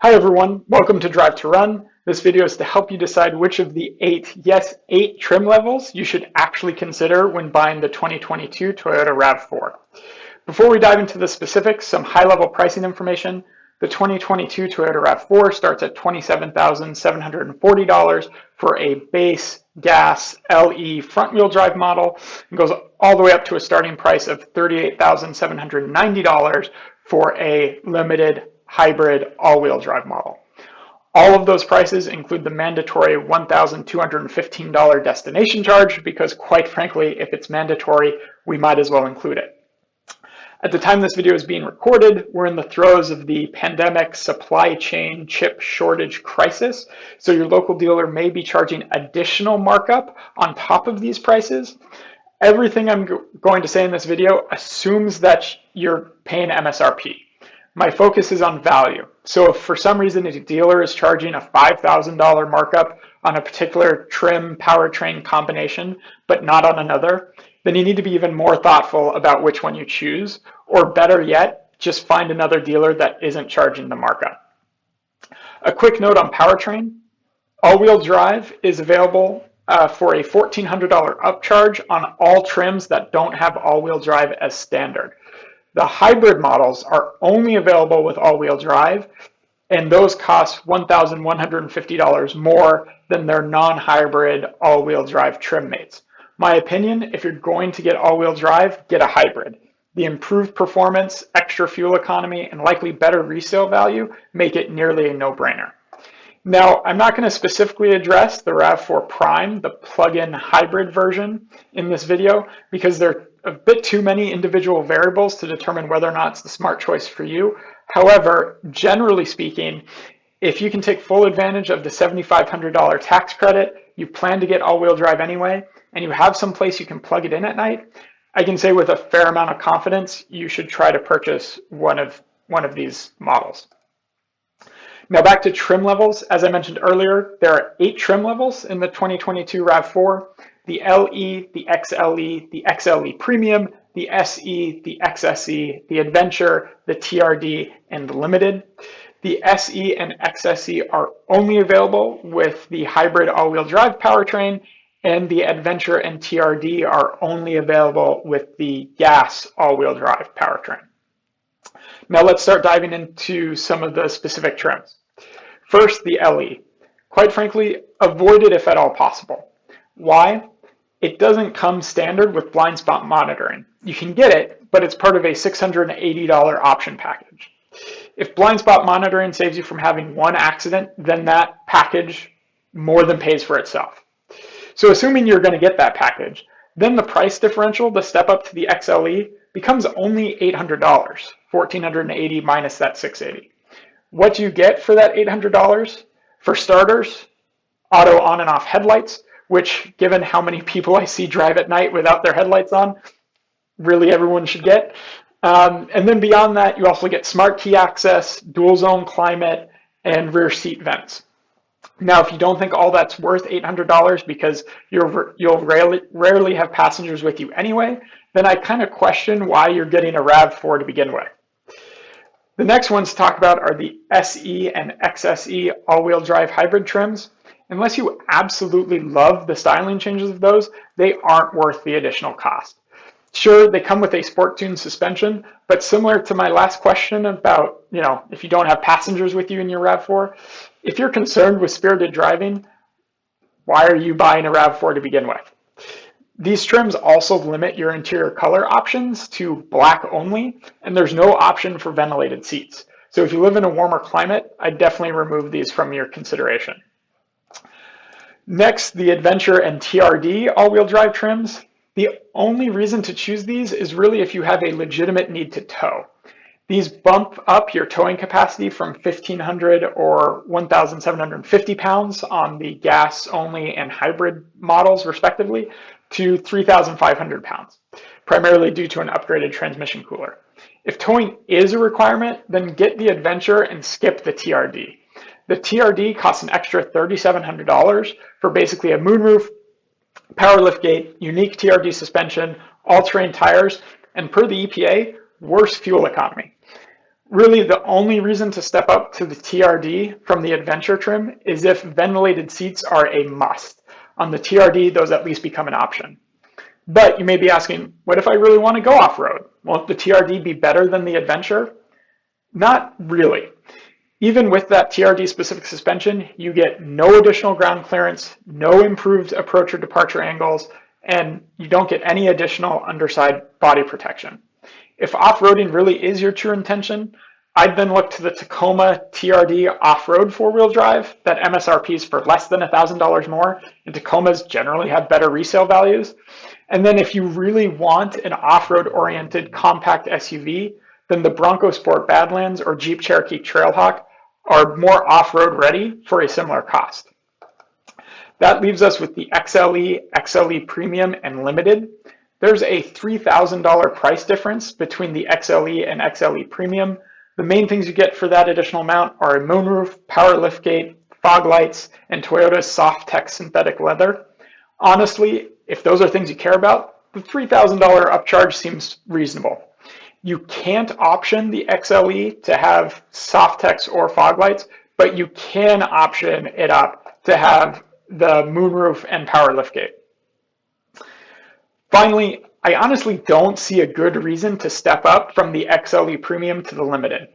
Hi everyone, welcome to Drive to Run. This video is to help you decide which of the eight trim levels you should actually consider when buying the 2022 Toyota RAV4. Before we dive into the specifics, some high-level pricing information. The 2022 Toyota RAV4 starts at $27,740 for a base gas LE front-wheel drive model and goes all the way up to a starting price of $38,790 for a limited hybrid all-wheel drive model. All of those prices include the mandatory $1,215 destination charge because, quite frankly, if it's mandatory, we might as well include it. At the time this video is being recorded, we're in the throes of the pandemic supply chain chip shortage crisis, so your local dealer may be charging additional markup on top of these prices. Everything I'm going to say in this video assumes that you're paying MSRP. My focus is on value. So if for some reason a dealer is charging a $5,000 markup on a particular trim powertrain combination, but not on another, then you need to be even more thoughtful about which one you choose, or better yet, just find another dealer that isn't charging the markup. A quick note on powertrain. All-wheel drive is available for a $1,400 upcharge on all trims that don't have all-wheel drive as standard. The hybrid models are only available with all-wheel drive, and those cost $1,150 more than their non-hybrid all-wheel drive trim mates. My opinion, if you're going to get all-wheel drive, get a hybrid. The improved performance, extra fuel economy, and likely better resale value make it nearly a no-brainer. Now, I'm not going to specifically address the RAV4 Prime, the plug-in hybrid version, in this video because there are a bit too many individual variables to determine whether or not it's the smart choice for you. However, generally speaking, if you can take full advantage of the $7,500 tax credit, you plan to get all-wheel drive anyway, and you have some place you can plug it in at night, I can say with a fair amount of confidence, you should try to purchase one of these models. Now back to trim levels. As I mentioned earlier, there are 8 trim levels in the 2022 RAV4. The LE, the XLE, the XLE Premium, the SE, the XSE, the Adventure, the TRD, and the Limited. The SE and XSE are only available with the hybrid all-wheel drive powertrain, and the Adventure and TRD are only available with the gas all-wheel drive powertrain. Now let's start diving into some of the specific trims. First, the LE. Quite frankly, avoid it if at all possible. Why? It doesn't come standard with blind spot monitoring. You can get it, but it's part of a $680 option package. If blind spot monitoring saves you from having one accident, then that package more than pays for itself. So assuming you're going to get that package, then the price differential, the step up to the XLE, becomes only $800, $1,480 minus that $680. What do you get for that $800? For starters, auto on and off headlights, which, given how many people I see drive at night without their headlights on, really everyone should get. And then beyond that, you also get smart key access, dual zone climate, and rear seat vents. Now, if you don't think all that's worth $800 because you'll rarely have passengers with you anyway, then I kind of question why you're getting a RAV4 to begin with. The next ones to talk about are the SE and XSE all-wheel drive hybrid trims. Unless you absolutely love the styling changes of those, they aren't worth the additional cost. Sure, they come with a sport tuned suspension, but similar to my last question about, if you don't have passengers with you in your RAV4, if you're concerned with spirited driving, why are you buying a RAV4 to begin with? These trims also limit your interior color options to black only, and there's no option for ventilated seats. So if you live in a warmer climate, I'd definitely remove these from your consideration. Next, the Adventure and TRD all-wheel drive trims. The only reason to choose these is really if you have a legitimate need to tow. These bump up your towing capacity from 1,500 or 1,750 pounds on the gas only and hybrid models respectively to 3,500 pounds, primarily due to an upgraded transmission cooler. If towing is a requirement, then get the Adventure and skip the TRD. The TRD costs an extra $3,700 for basically a moonroof, power liftgate, unique TRD suspension, all-terrain tires, and per the EPA, worse fuel economy. Really, the only reason to step up to the TRD from the Adventure trim is if ventilated seats are a must. On the TRD, those at least become an option. But you may be asking, what if I really want to go off-road? Won't the TRD be better than the Adventure? Not really. Even with that TRD specific suspension, you get no additional ground clearance, no improved approach or departure angles, and you don't get any additional underside body protection. If off-roading really is your true intention, I'd then look to the Tacoma TRD Off-Road four-wheel drive that MSRPs for less than $1,000 more, and Tacomas generally have better resale values. And then if you really want an off-road oriented compact SUV, then the Bronco Sport Badlands or Jeep Cherokee Trailhawk are more off-road ready for a similar cost. That leaves us with the XLE, XLE Premium, and Limited. There's a $3,000 price difference between the XLE and XLE Premium. The main things you get for that additional amount are a moonroof, power liftgate, fog lights, and Toyota's Soft-Tech synthetic leather. Honestly, if those are things you care about, the $3,000 upcharge seems reasonable. You can't option the XLE to have Soft-Techs or fog lights, but you can option it up to have the moonroof and power liftgate. Finally, I honestly don't see a good reason to step up from the XLE Premium to the Limited.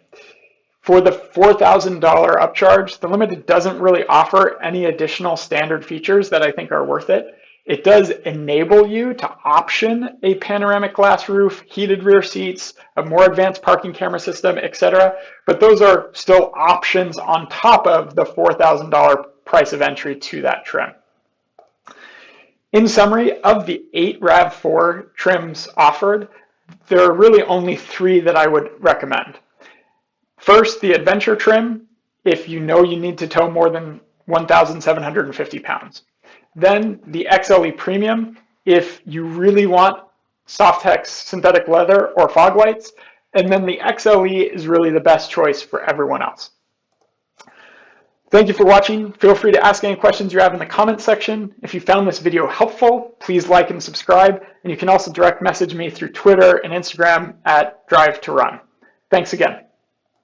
For the $4,000 upcharge, the Limited doesn't really offer any additional standard features that I think are worth it. It does enable you to option a panoramic glass roof, heated rear seats, a more advanced parking camera system, etc. But those are still options on top of the $4,000 price of entry to that trim. In summary, of the 8 RAV4 trims offered, there are really only 3 that I would recommend. First, the Adventure trim, if you know you need to tow more than 1,750 pounds. Then the XLE Premium, if you really want Soft-Tech synthetic leather or fog lights. And then the XLE is really the best choice for everyone else. Thank you for watching. Feel free to ask any questions you have in the comments section. If you found this video helpful, please like and subscribe. And you can also direct message me through Twitter and Instagram at Drive to Run. Thanks again.